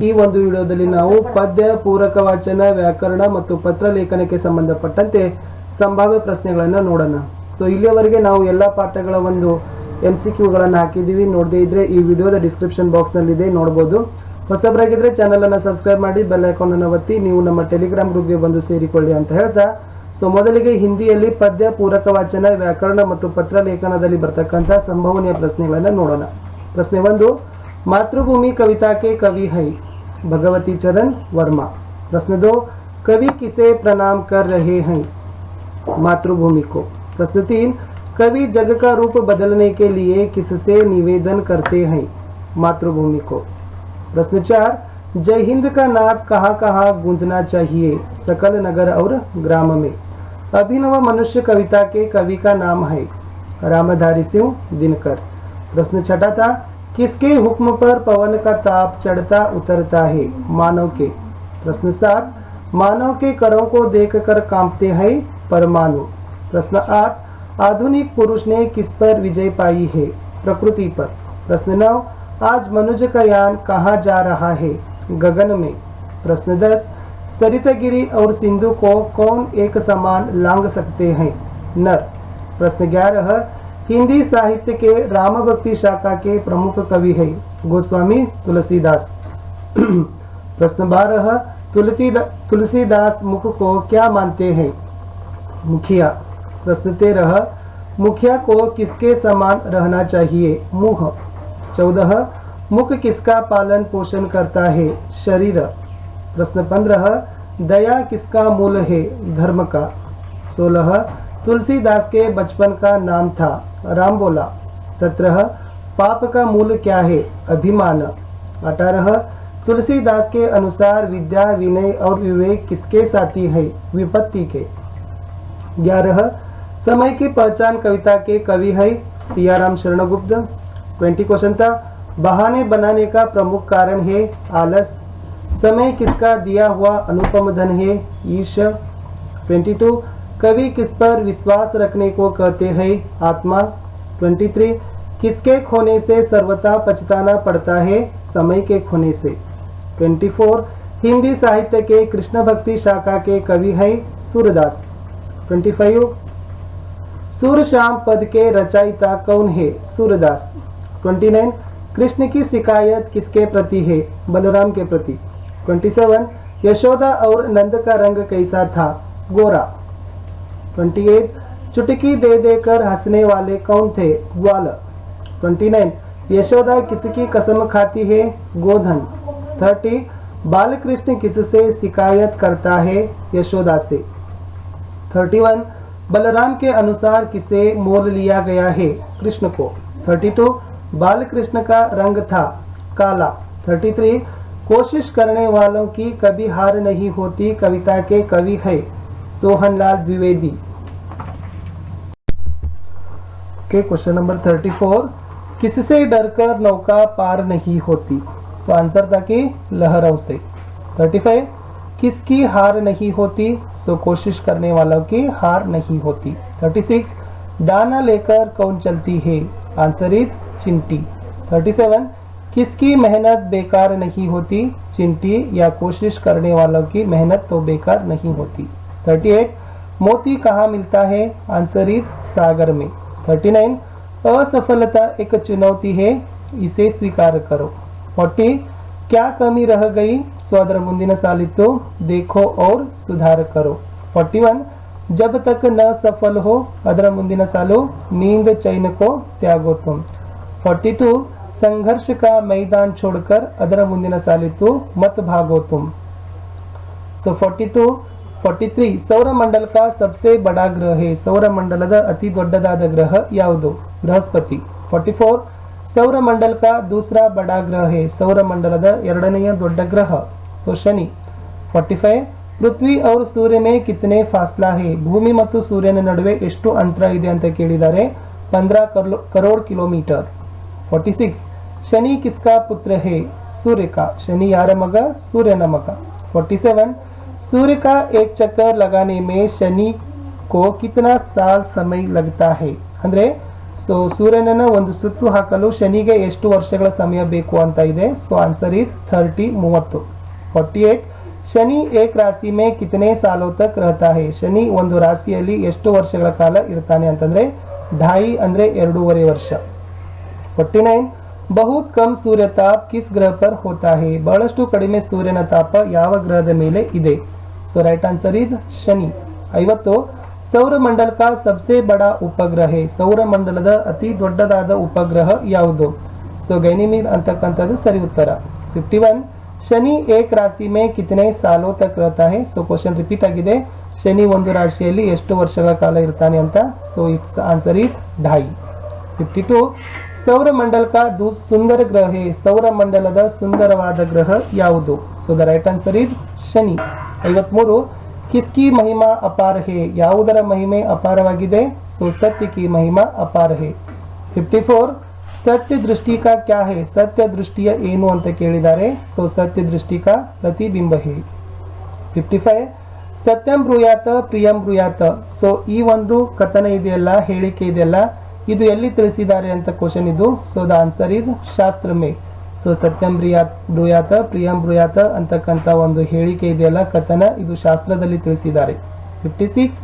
ಈ ಒಂದು ವಿಡಿಯೋದಲ್ಲಿ ನಾವು ಪದ್ಯ, ಪೂರಕ ವಾಚನ, ವ್ಯಾಕರಣ ಮತ್ತು ಪತ್ರ ಲೇಖನಕ್ಕೆ ಸಂಬಂಧಪಟ್ಟಂತೆ ಸಂಭಾವ್ಯ ಪ್ರಶ್ನೆಗಳನ್ನು ನೋಡೋಣ. ಸೊ ಇಲ್ಲಿಯವರೆಗೆ ನಾವು ಎಲ್ಲ ಪಾಠಗಳ ಒಂದು MCQಗಳನ್ನು ಹಾಕಿದ್ದೀವಿ. ನೋಡದೇ ಇದ್ರೆ ಈ ವಿಡಿಯೋದ ಡಿಸ್ಕ್ರಿಪ್ಷನ್ ಬಾಕ್ಸ್ನಲ್ಲಿದೆ, ನೋಡ್ಬೋದು. ಹೊಸಬರಾಗಿದ್ದರೆ ಚಾನಲನ್ನು ಸಬ್ಸ್ಕ್ರೈಬ್ ಮಾಡಿ, ಬೆಲ್ ಐಕಾನನ್ನು ಒತ್ತಿ ನೀವು ನಮ್ಮ ಟೆಲಿಗ್ರಾಮ್ ಗ್ರೂಪ್ಗೆ ಬಂದು ಸೇರಿಕೊಳ್ಳಿ ಅಂತ ಹೇಳ್ತಾ, ಸೊ ಮೊದಲಿಗೆ ಹಿಂದಿಯಲ್ಲಿ ಪದ್ಯ, ಪೂರಕ ವಾಚನ, ವ್ಯಾಕರಣ ಮತ್ತು ಪತ್ರ ಲೇಖನದಲ್ಲಿ ಬರ್ತಕ್ಕಂಥ ಸಂಭವನೀಯ ಪ್ರಶ್ನೆಗಳನ್ನು ನೋಡೋಣ. ಪ್ರಶ್ನೆ 1, मातृभूमि कविता के कवि है भगवती चरण वर्मा. प्रश्न 2, कवि किसे प्रणाम कर रहे हैं? मातृभूमि को. प्रश्न 3, कवि जग का रूप बदलने के लिए किससे निवेदन करते हैं? मातृभूमि को. प्रश्न 4, जय हिंद का नाद कहाँ कहाँ गूंजना चाहिए? सकल नगर और ग्राम में. अभिनव मनुष्य कविता के कवि का नाम है? रामधारी सिंह दिनकर. प्रश्न 6 था, किसके हुक्म पर पवन का ताप चढ़ता उतरता है? मानव के. प्रश्न 7, मानव के करों को देखकर कांपते हैं परमाणु. प्रश्न 8, आधुनिक पुरुष ने किस पर विजय पाई है? प्रकृति पर. प्रश्न 9, आज मनुष्य का यान कहाँ जा रहा है? गगन में. प्रश्न 10, सरितागिरी और सिंधु को कौन एक समान लांग सकते हैं? नर. प्रश्न 11, हिंदी साहित्य के राम भक्ति शाखा के प्रमुख कवि है? गोस्वामी तुलसीदास. प्रश्न 12, तुलसीदास मुख को क्या मानते हैं? मुखिया. प्रश्न 13, मुखिया को किसके समान रहना चाहिए? मुँह. 14, मुख किसका पालन पोषण करता है? शरीर. प्रश्न 15, दया किसका मूल है? धर्म का. 16, तुलसीदास के बचपन का नाम था? राम बोला. 17, पाप का मूल क्या है? अभिमान. 18, तुलसीदास के अनुसार विद्या, विनय और विवेक किसके साथी है? विपत्ति के. 11, समय की पहचान कविता के कवि है? सियाराम शरणगुप्त. 20 क्वेश्चन था, बहाने बनाने का प्रमुख कारण है? आलस. समय किसका दिया हुआ अनुपम धन है? ईश. 22, कवि किस पर विश्वास रखने को कहते हैं? आत्मा. 23, किसके खोने से सर्वथा पछताना पड़ता है? समय के खोने से. 24, हिंदी साहित्य के कृष्ण भक्ति शाखा के कवि है? सूरदास. 25, सूर श्याम पद के रचयिता कौन है? सूरदास. 29, कृष्ण की शिकायत किसके प्रति है? बलराम के प्रति. 27, यशोदा और नंद का रंग कैसा था? गोरा. 28, चुटकी दे देकर हंसने वाले कौन थे? ग्वाल. 29, यशोदा किसकी कसम खाती है? गोधन. 30, बालकृष्ण किससे शिकायत करता है? यशोदा से. 31, बलराम के अनुसार किसे मोल लिया गया है? कृष्ण को. 32, बालकृष्ण का रंग था काला. 33, कोशिश करने वालों की कभी हार नहीं होती कविता के कवि है? सोहनलाल द्विवेदी. के क्वेश्चन नंबर 34, किससे डरकर नौका पार नहीं होती? सो आंसर था कि लहरों से. 35, किसकी हार नहीं होती? सो कोशिश करने वालों की हार नहीं होती. 36, दाना लेकर कौन चलती है? Answer is चिंटी. 37, किसकी मेहनत बेकार नहीं होती? चिंटी या कोशिश करने वालों की मेहनत तो बेकार नहीं होती. 38, मोती कहाँ मिलता है? आंसर इज सागर में. 39, असफलता एक चुनौती है, इसे स्वीकार करो. 40, क्या कमी रह गई? स्वदर मुंदिन सालितो देखो और सुधार करो. 41, जब तक न सफल हो अदर मुंदिन सालो नींद चैन को त्यागो तुम. 42, संघर्ष का मैदान छोड़कर अदर मुंदिन सालितो मत भागो तुम. सो 43, सौरमंडल का सबसे बड़ा ग्रह है? सौरमंडलದ ಅತಿ ದೊಡ್ಡದಾದ ಗ್ರಹ ಯಾವುದು? ಬೃಹಸ್ಪತಿ. 44, सौरमंडल का दूसरा बड़ा ग्रह है? सौरमंडलದ ಎರಡನೆಯ ದೊಡ್ಡ ಗ್ರಹ सो शनि. 45, पृथ्वी और सूर्य में कितने फासला है? भूमि ಮತ್ತು ಸೂರ್ಯನ ನಡುವೆ ಎಷ್ಟು ಅಂತರ ಇದೆ ಅಂತ ಕೇಳಿದ್ದಾರೆ? 15 करोड़ किलोमीटर. 46, शनि किसका पुत्र है? सूर्य का. शनि यार मग? सूर्यನ ಮಗ. 47, सूर्य का एक चक्कर लगाने में शनि को कितना साल समय लगता है? ಅಂದ್ರೆ ಸೊ ಸೂರ್ಯನನ್ನ ಒಂದು ಸುತ್ತು ಹಾಕಲು ಶನಿಗೆ ಎಷ್ಟು ವರ್ಷಗಳ ಸಮಯ ಬೇಕು ಅಂತ ಇದೆ. So answer is 30. 48. ಶನಿ ಏಕ್ ರಾಶಿ ಮೇ ಕಿತನೆ ಸಾಲೋ ತಕ್ ರಹತಾ ಹೈ. ಶನಿ ಒಂದು ರಾಶಿಯಲ್ಲಿ ಎಷ್ಟು ವರ್ಷಗಳ ಕಾಲ ಇರ್ತಾನೆ ಅಂತಂದ್ರೆ 2.5 ಅಂದ್ರೆ 2.5 ವರ್ಷ. 49. ಬಹುತ್ ಕಮ್ ಸೂರ್ಯ ತಾಪ್ ಕಿಸ್ ಗ್ರಹ ಪರ್ ಹೋತಾ ಹೈ. ಬಹಳಷ್ಟು ಕಡಿಮೆ ಸೂರ್ಯನ ತಾಪ ಯಾವ ಗ್ರಹದ ಮೇಲೆ ಇದೆ. So right answer is Shani. 50. ಸೌರಮಂಡಲ ಕಾ ಸಬ್ಸೆ ಬಡಾ ಉಪಗ್ರಹ. ಸೌರಮಂಡಲದ ಅತಿ ದೊಡ್ಡದಾದ ಉಪಗ್ರಹ ಯಾವುದು. ಸೊ ಗೈನಿಮೀಡ್ ಅಂತಕ್ಕಂಥದ್ದು ಸರಿ ಉತ್ತರ. 51. ಶನಿ ಏಕ್ ರಾಶಿ ಮೇ ಕಿತನೆ ಸಾಲೋ ತಕ್ ರಹತಾ ಹೈ. ಸೊ ಕ್ವಶನ್ ರಿಪೀಟ್ ಆಗಿದೆ, ಶನಿ ಒಂದು ರಾಶಿಯಲ್ಲಿ ಎಷ್ಟು ವರ್ಷಗಳ ಕಾಲ ಇರ್ತಾನೆ ಅಂತ. So it's answer is 2.5. 52. ಸೌರಮಂಡಲ ಕಾ ಸುಂದರ ಗ್ರಹ. ಸೌರಮಂಡಲದ ಸುಂದರವಾದ ಗ್ರಹ ಯಾವುದು. So the right answer is ಶನಿ. 53. ಕಿಸ್ಕಿ ಮಹಿಮಾ ಅಪಾರ ಹೇ. ಯಾವುದರ ಮಹಿಮೆ ಅಪಾರವಾಗಿದೆ. ಸೊ ಸತ್ಯ ಕಿ ಮಹಿಮಾ ಅಪಾರ ಹೇ. 54. ಸತ್ಯ ದೃಷ್ಟಿ ಕಾ ಕ್ಯಾ ಹೇ. ಸತ್ಯ ದೃಷ್ಟಿಯ ಏನು ಅಂತ ಕೇಳಿದ್ದಾರೆ. ಸೊ ಸತ್ಯ ದೃಷ್ಟಿ ಕಾ ಪ್ರತಿಬಿಂಬ ಹೇ. 55. ಸತ್ಯಂ ಬ್ರೂಯಾತ ಪ್ರಿಯಂ ಬ್ರೂಯಾತ. ಸೊ ಈ ಒಂದು ಕಥನ ಇದೆಯಲ್ಲ, ಹೇಳಿಕೆ ಇದೆಯಲ್ಲ, ಇದು ಎಲ್ಲಿ ತಿಳಿಸಿದ್ದಾರೆ ಅಂತ ಕ್ವಶನ್ ಇದು. ಸೊ ದ ಆನ್ಸರ್ ಈಸ್ ಶಾಸ್ತ್ರ ಮೇ. ಸೊ ಸತ್ಯಂ ಬ್ರೂಯಾತ ಪ್ರಿಯಂ ಬ್ರೂಯಾತ ಅಂತಕ್ಕಂಥ ಒಂದು ಹೇಳಿಕೆ ಇದೆಯಲ್ಲ, ಕಥನ, ಇದು ಶಾಸ್ತ್ರದಲ್ಲಿ ತಿಳಿಸಿದ್ದಾರೆ. 56.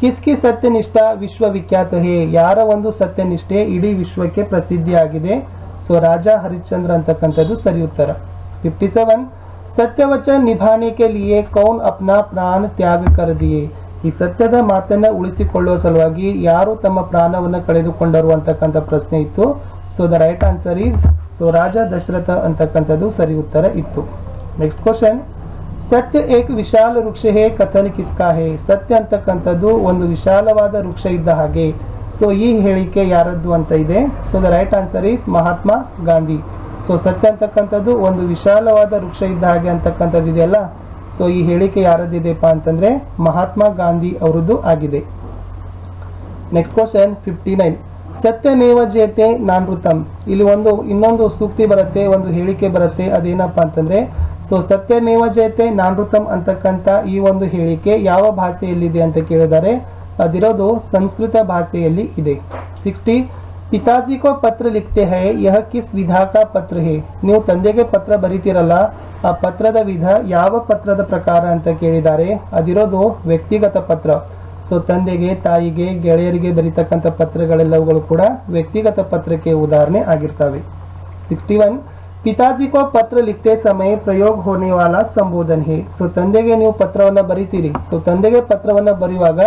ಕಿಸ್ಕಿ ಸತ್ಯನಿಷ್ಠಾ ವಿಶ್ವವಿಖ್ಯಾತ ಹೇ. ಯಾರ ಒಂದು ಸತ್ಯನಿಷ್ಠೆ ಇಡೀ ವಿಶ್ವಕ್ಕೆ ಪ್ರಸಿದ್ಧಿಯಾಗಿದೆ. ಸೊ ರಾಜ ಹರಿಶ್ಚಂದ್ರ ಅಂತಕ್ಕಂಥದ್ದು ಸರಿ ಉತ್ತರ. 57. ಸತ್ಯವಚನ ನಿಭಾನೆ ಕೆ ಲಿಯೆ ಕೌನ್ ಅಪ್ನಾ ಪ್ರಾಣ ತ್ಯಾಗ ಕರ್ ದಿಯೆ. ಈ ಸತ್ಯದ ಮಾತನ್ನ ಉಳಿಸಿಕೊಳ್ಳುವ ಸಲುವಾಗಿ ಯಾರು ತಮ್ಮ ಪ್ರಾಣವನ್ನು ಕಳೆದುಕೊಂಡರು ಅಂತಕ್ಕಂಥ ಪ್ರಶ್ನೆ ಇತ್ತು. So the right answer is so Raja Dasharatha ಅಂತಕ್ಕಂಥದ್ದು ಸರಿ ಉತ್ತರ ಇತ್ತು. Next question. ಸತ್ಯ ಏಕ್ ವಿಶಾಲ ವೃಕ್ಷ ಹೇ ಕಥನ ಕಿಸ್ಕಾ ಹೇ. ಸತ್ಯ ಅಂತಕ್ಕಂಥದ್ದು ಒಂದು ವಿಶಾಲವಾದ ವೃಕ್ಷ ಇದ್ದ ಹಾಗೆ. ಸೊ ಈ ಹೇಳಿಕೆ ಯಾರದ್ದು ಅಂತ ಇದೆ. So the right answer is Mahatma Gandhi. So ಸತ್ಯ ಅಂತಕ್ಕಂಥದ್ದು ಒಂದು ವಿಶಾಲವಾದ ವೃಕ್ಷ ಇದ್ದ ಹಾಗೆ ಅಂತಕ್ಕಂಥದ್ದು ಇದೆಯಲ್ಲ, ಸೊ ಈ ಹೇಳಿಕೆ ಯಾರದ್ದಿದೆಪ್ಪ ಅಂತಂದ್ರೆ ಮಹಾತ್ಮ ಗಾಂಧಿ ಅವರದ್ದು ಆಗಿದೆ. Next question 59. ಸತ್ಯಮೇವ ಜಯತೆ ನಾನೃತಂ. ಇಲ್ಲಿ ಇನ್ನೊಂದು ಸೂಕ್ತಿ ಬರುತ್ತೆ, ಒಂದು ಹೇಳಿಕೆ ಬರುತ್ತೆ. ಅದೇನಪ್ಪ ಅಂತಂದ್ರೆ ಸೊ ಸತ್ಯಮೇವ ಜಯತೆ ನಾನೃತಂ ಅಂತಕ್ಕಂಥ ಈ ಒಂದು ಹೇಳಿಕೆ ಯಾವ ಭಾಷೆಯಲ್ಲಿದೆ ಅಂತ ಕೇಳಿದ್ದಾರೆ. ಅದಿರೋದು ಸಂಸ್ಕೃತ ಭಾಷೆಯಲ್ಲಿ ಇದೆ. 60. ಪಿತಾಜಿ ಕೋ ಪತ್ರ ಲಿಖತೆ ಹೈ, ಯಹ ಕಿಸ್ ವಿಧಾ ಕಾ ಪತ್ರ ಹೇ. ನೀವು ತಂದೆಗೆ ಪತ್ರ ಬರೀತಿರಲ್ಲ, ಆ ಪತ್ರದ ವಿಧ ಯಾವ ಪತ್ರದ ಪ್ರಕಾರ ಅಂತ ಕೇಳಿದ್ದಾರೆ. ಅದಿರೋದು ವ್ಯಕ್ತಿಗತ ಪತ್ರ. ಸೊ ತಂದೆಗೆ, ತಾಯಿಗೆ, ಗೆಳೆಯರಿಗೆ ಬರೀತಕ್ಕಂಥ ಪತ್ರಗಳೆಲ್ಲವುಗಳು ಕೂಡ ವ್ಯಕ್ತಿಗತ ಪತ್ರಕ್ಕೆ ಉದಾಹರಣೆ ಆಗಿರ್ತವೆ. 61. ಪಿತಾಜಿ ಕೋ ಪತ್ರ ಲಿಖತೆ ಸಮಯ ಪ್ರಯೋಗ ಹೋನೆ ವಾಲಾ ಸಂಬೋಧನ್ ಹೇ. ಸೊ ತಂದೆಗೆ ನೀವು ಪತ್ರವನ್ನ ಬರೀತೀರಿ. ಸೊ ತಂದೆಗೆ ಪತ್ರವನ್ನ ಬರೆಯುವಾಗ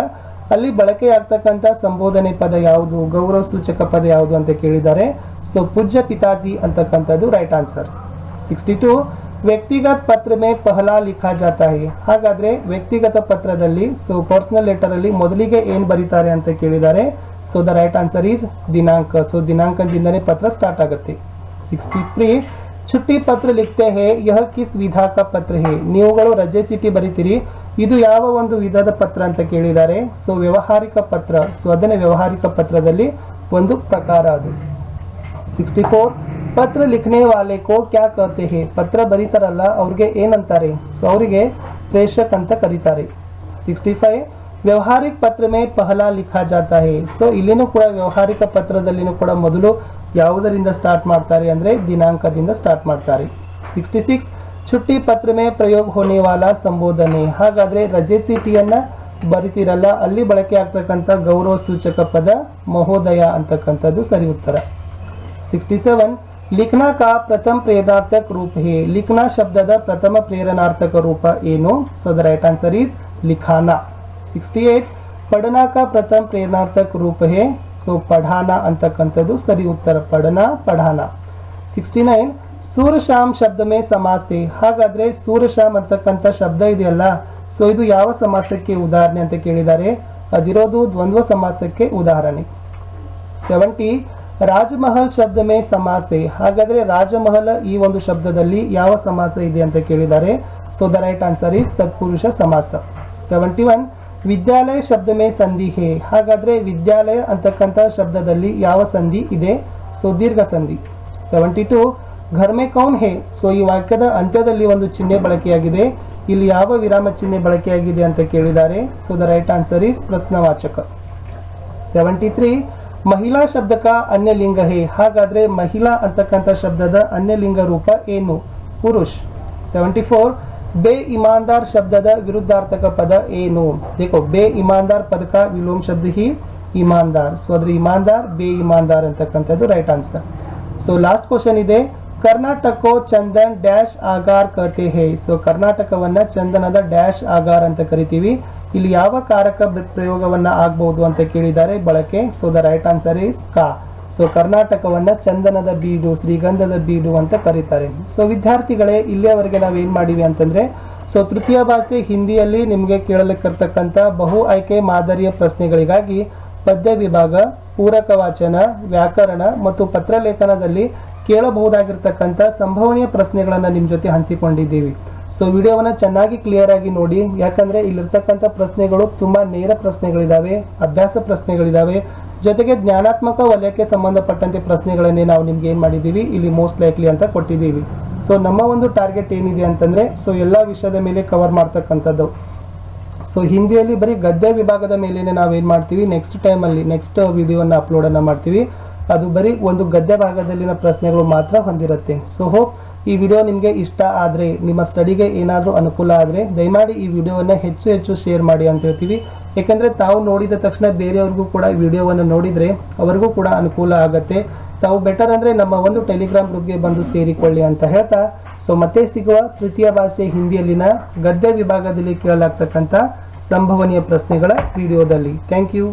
ಅಲ್ಲಿ ಬಳಕೆಯಾಗ್ತಕ್ಕಂಥ ಸಂಬೋಧನೆ ಪದ ಯಾವುದು, ಗೌರವ ಸೂಚಕ ಪದ ಯಾವುದು ಅಂತ ಕೇಳಿದ್ದಾರೆ. ಸೊ ಪೂಜ್ಯ ಪಿತಾಜಿ ಅಂತಕ್ಕಂಥದ್ದು ರೈಟ್ ಆನ್ಸರ್. 62. ವ್ಯಕ್ತಿಗತ ಪತ್ರ ಮೇ ಪಹಲಾ ಲಿಖಾ ಜಾತಾ ಹೈ. ಹಾಗಾದ್ರೆ ವ್ಯಕ್ತಿಗತ ಪತ್ರದಲ್ಲಿ ಸೊ ಪರ್ಸನಲ್ ಲೆಟರ್ ಅಲ್ಲಿ ಮೊದಲಿಗೆ ಏನ್ ಬರೀತಾರೆ ಅಂತ ಕೇಳಿದ್ದಾರೆ. So the right answer is ದಿನಾಂಕ. ಸೊ ದಿನಾಂಕದಿಂದನೇ ಪತ್ರ ಸ್ಟಾರ್ಟ್ ಆಗುತ್ತೆ. 63. छुट्टी पत्र लिखते हैं यह किस विधा का पत्र है. ನೀವುಗಳು ರಜೆ ಚೀಟಿ ಬರೀತೀರಿ, ಇದು ಯಾವ ಒಂದು ವಿಧದ ಪತ್ರ ಅಂತ ಕೇಳಿದ್ದಾರೆ. ಸೊ ವ್ಯವಹಾರಿಕ ಪತ್ರ. ಸೊ ಅದನ್ನೇ ವ್ಯವಹಾರಿಕ ಪತ್ರದಲ್ಲಿ ಒಂದು ಪ್ರಕಾರ ಅದು. 64. ಪತ್ರ ಲಿಖನೆ ವಾಲೆ ಕೋ ಕ್ಯಾ कहते हैं. ಪತ್ರ ಬರೀತಾರಲ್ಲ ಅವ್ರಿಗೆ ಏನಂತಾರೆ. ಸೊ ಅವರಿಗೆ ಪ್ರೇಷಕ್ ಅಂತ ಕರೀತಾರೆ. 65. ವ್ಯವಹಾರಿಕ ಪತ್ರ ಮೇ ಪಹಲಾ ಲಿಖಾ ಜಾತಾ ಹೈ. ಸೊ ಇಲ್ಲಿನೂ ಕೂಡ ವ್ಯವಹಾರಿಕ ಪತ್ರದಲ್ಲಿನೂ ಕೂಡ ಮೊದಲು ಯಾವುದರಿಂದ ಸ್ಟಾರ್ಟ್ ಮಾಡ್ತಾರೆ ಅಂದ್ರೆ ದಿನಾಂಕದಿಂದ ಸ್ಟಾರ್ಟ್ ಮಾಡ್ತಾರೆ. 66. छुट्टी पत्र में प्रयोग होने वाला संबोधने. ಹಾಗಾದ್ರೆ ರಜೆ ಚೀಟಿಯನ್ನ ಬರಿತಿರಲ್ಲ, ಅಲ್ಲಿ ಬಳಕೆ ಆಗ್ತಕ್ಕಂಥ ಗೌರವ ಸೂಚಕ ಪದ ಮಹೋದಯ ಅಂತಕ್ಕಂಥದ್ದು ಸರಿ ಉತ್ತರ. 67. लिखना का प्रथम प्रेरणार्थक रूप है. लिखना ಶಬ್ದದ ಪ್ರಥಮ ಪ್ರೇರಣಾರ್ಥಕ ರೂಪ ಏನು. So the right answer is लिखाना. 68. पढ़ना का प्रथम प्रेरणार्थक रूप है. ಸೊ ಪಢಾನ ಅಂತಕ್ಕಂಥದ್ದು ಸರಿ ಉತ್ತರ. ಪಢನ, ಪಢಾನ. 69. ಸೂರ್ಯಶಾಮ್ ಶಬ್ದ ಮೇ ಸಮಾಸೆ. ಹಾಗಾದ್ರೆ ಸೂರ್ಯಶಾಮ್ ಅಂತಕ್ಕಂಥ ಶಬ್ದ ಇದೆಯಲ್ಲ, ಸೊ ಇದು ಯಾವ ಸಮಾಸಕ್ಕೆ ಉದಾಹರಣೆ ಅಂತ ಕೇಳಿದ್ದಾರೆ. ಅದಿರೋದು ದ್ವಂದ್ವ ಸಮಾಸಕ್ಕೆ ಉದಾಹರಣೆ. 70. ರಾಜಮಹಲ್ ಶಬ್ದ ಮೇ ಸಮಾಸೆ. ಹಾಗಾದ್ರೆ ರಾಜಮಹಲ ಈ ಒಂದು ಶಬ್ದದಲ್ಲಿ ಯಾವ ಸಮಾಸ ಇದೆ ಅಂತ ಕೇಳಿದ್ದಾರೆ. So the right answer is ತತ್ಪುರುಷ ಸಮಾಸ. 71. ವಿದ್ಯಾಲಯ ಶಬ್ದ ಮೇ ಸಂಧಿ ಹೇ. ಹಾಗಾದ್ರೆ ವಿದ್ಯಾಲಯ ಅಂತಕ್ಕಂಥ ಶಬ್ದದಲ್ಲಿ ಯಾವ ಸಂಧಿ ಇದೆ. ಸೊ ದೀರ್ಘ ಸಂಧಿ. 72. ಘರ್ ಮೇ ಕೌನ್ ಹೇ. ಸೊ ಈ ವಾಕ್ಯದ ಅಂತ್ಯದಲ್ಲಿ ಒಂದು ಚಿಹ್ನೆ ಬಳಕೆಯಾಗಿದೆ, ಇಲ್ಲಿ ಯಾವ ವಿರಾಮ ಚಿಹ್ನೆ ಬಳಕೆಯಾಗಿದೆ ಅಂತ ಕೇಳಿದ್ದಾರೆ. So the right answer is ಪ್ರಶ್ನವಾಚಕ. 73. ಮಹಿಳಾ ಶಬ್ದಕ ಅನ್ಯಲಿಂಗ ಹೇ, ಹಾಗಾದ್ರೆ ಮಹಿಳಾ ಅಂತಕ್ಕಂಥ ಶಬ್ದದ ಅನ್ಯಲಿಂಗ ರೂಪ ಏನು? ಪುರುಷ್. 74. ಬೇ ಇಮಾನ್ದಾರ್ ಶಬ್ದದ ವಿರುದ್ಧಾರ್ಥಕ ಪದ ಏನು? देखो ಬೇ ಇಮಾನ್ದಾರ್ ಪದಕ ವಿಲೋಮ ಶಬ್ದ ಹಿ ಇಮಾನ್ದಾರ್. ಸೊ ಅದ್ರ ಇಮಾನ್ದಾರ್ ಬೇ ಇಮಾನ್ದಾರ್ ಅಂತಕ್ಕಂಥದ್ದು right answer. So last question ಇದೆ, ಕರ್ನಾಟಕೋ ಚಂದನ್ ಡ್ಯಾಶ್ ಆಗಾರ್ ಕತೆ ಹೇ. ಸೊ ಕರ್ನಾಟಕವನ್ನ ಚಂದನದ ಡ್ಯಾಶ್ ಆಗಾರ್ ಅಂತ ಕರಿತೀವಿ. ಇಲ್ಲಿ ಯಾವ ಕಾರಕ ಪ್ರಯೋಗವನ್ನ ಆಗ್ಬಹುದು ಅಂತ ಕೇಳಿದ್ದಾರೆ ಬಳಕೆ. So the right answer is ಕಾ. ಸೊ ಕರ್ನಾಟಕವನ್ನ ಚಂದನದ ಬೀಡು, ಶ್ರೀಗಂಧದ ಬೀಡು ಅಂತ ಕರೀತಾರೆ. ಸೊ ವಿದ್ಯಾರ್ಥಿಗಳೇ, ಇಲ್ಲಿಯವರೆಗೆ ನಾವೇನ್ ಮಾಡಿವಿ ಅಂತಂದ್ರೆ, ಸೊ ತೃತೀಯ ಭಾಷೆ ಹಿಂದಿಯಲ್ಲಿ ನಿಮಗೆ ಕೇಳಲಿಕ್ಕಿರ್ತಕ್ಕಂಥ ಬಹು ಆಯ್ಕೆ ಮಾದರಿಯ ಪ್ರಶ್ನೆಗಳಿಗಾಗಿ ಪದ್ಯ ವಿಭಾಗ, ಪೂರಕ ವಾಚನ, ವ್ಯಾಕರಣ ಮತ್ತು ಪತ್ರಲೇಖನದಲ್ಲಿ ಕೇಳಬಹುದಾಗಿರ್ತಕ್ಕಂಥ ಸಂಭವನೀಯ ಪ್ರಶ್ನೆಗಳನ್ನ ನಿಮ್ ಜೊತೆ ಹಂಚಿಕೊಂಡಿದ್ದೀವಿ. ಸೊ ವಿಡಿಯೋವನ್ನ ಚೆನ್ನಾಗಿ ಕ್ಲಿಯರ್ ಆಗಿ ನೋಡಿ, ಯಾಕಂದ್ರೆ ಇಲ್ಲಿರ್ತಕ್ಕಂಥ ಪ್ರಶ್ನೆಗಳು ತುಂಬಾ ನೇರ ಪ್ರಶ್ನೆಗಳಿದಾವೆ, ಅಭ್ಯಾಸ ಪ್ರಶ್ನೆಗಳಿದಾವೆ, ಜೊತೆಗೆ ಜ್ಞಾನಾತ್ಮಕ ವಲಯಕ್ಕೆ ಸಂಬಂಧಪಟ್ಟಂತೆ ಪ್ರಶ್ನೆಗಳನ್ನೇ ನಾವು ನಿಮ್ಗೆ ಏನ್ ಮಾಡಿದೀವಿ, ಇಲ್ಲಿ ಮೋಸ್ಟ್ ಲೈಕ್ಲಿ ಅಂತ ಕೊಟ್ಟಿದ್ದೀವಿ. ಸೊ ನಮ್ಮ ಒಂದು ಟಾರ್ಗೆಟ್ ಏನಿದೆ ಅಂತಂದ್ರೆ, ಸೊ ಎಲ್ಲಾ ವಿಷಯದ ಮೇಲೆ ಕವರ್ ಮಾಡ್ತಕ್ಕಂಥದ್ದು. ಸೊ ಹಿಂದಿಯಲ್ಲಿ ಬರೀ ಗದ್ಯ ವಿಭಾಗದ ಮೇಲೇನೆ ನಾವೇನ್ ಮಾಡ್ತೀವಿ, ನೆಕ್ಸ್ಟ್ ವಿಡಿಯೋವನ್ನ ಅಪ್ಲೋಡ್ ಅನ್ನ ಮಾಡ್ತೀವಿ. ಅದು ಬರೀ ಒಂದು ಗದ್ಯ ಭಾಗದಲ್ಲಿನ ಪ್ರಶ್ನೆಗಳು ಮಾತ್ರ ಹೊಂದಿರುತ್ತೆ. ಸೊ ಹೋಪ್ ಈ ವಿಡಿಯೋ ನಿಮಗೆ ಇಷ್ಟ ಆದ್ರೆ, ನಿಮ್ಮ ಸ್ಟಡಿಗೆ ಏನಾದರೂ ಅನುಕೂಲ ಆದ್ರೆ ದಯಮಾಡಿ ಈ ವಿಡಿಯೋವನ್ನ ಹೆಚ್ಚು ಶೇರ್ ಮಾಡಿ ಅಂತ ಹೇಳ್ತೀವಿ. ಯಾಕಂದ್ರೆ ತಾವು ನೋಡಿದ ತಕ್ಷಣ ಬೇರೆಯವ್ರಿಗೂ ಕೂಡ ಈ ವಿಡಿಯೋವನ್ನು ನೋಡಿದ್ರೆ ಅವರಿಗೂ ಕೂಡ ಅನುಕೂಲ ಆಗತ್ತೆ. ತಾವು ಬೆಟರ್ ಅಂದ್ರೆ ನಮ್ಮ ಒಂದು ಟೆಲಿಗ್ರಾಮ್ ಗ್ರೂಪ್ಗೆ ಬಂದು ಸೇರಿಕೊಳ್ಳಿ ಅಂತ ಹೇಳ್ತಾ, ಸೊ ಮತ್ತೆ ಸಿಗುವ ತೃತೀಯ ಭಾಷೆ ಹಿಂದಿಯಲ್ಲಿನ ಗದ್ಯ ವಿಭಾಗದಲ್ಲಿ ಕೇಳಲಾಗ್ತಕ್ಕಂಥ ಸಂಭವನೀಯ ಪ್ರಶ್ನೆಗಳ ವಿಡಿಯೋದಲ್ಲಿ. Thank you.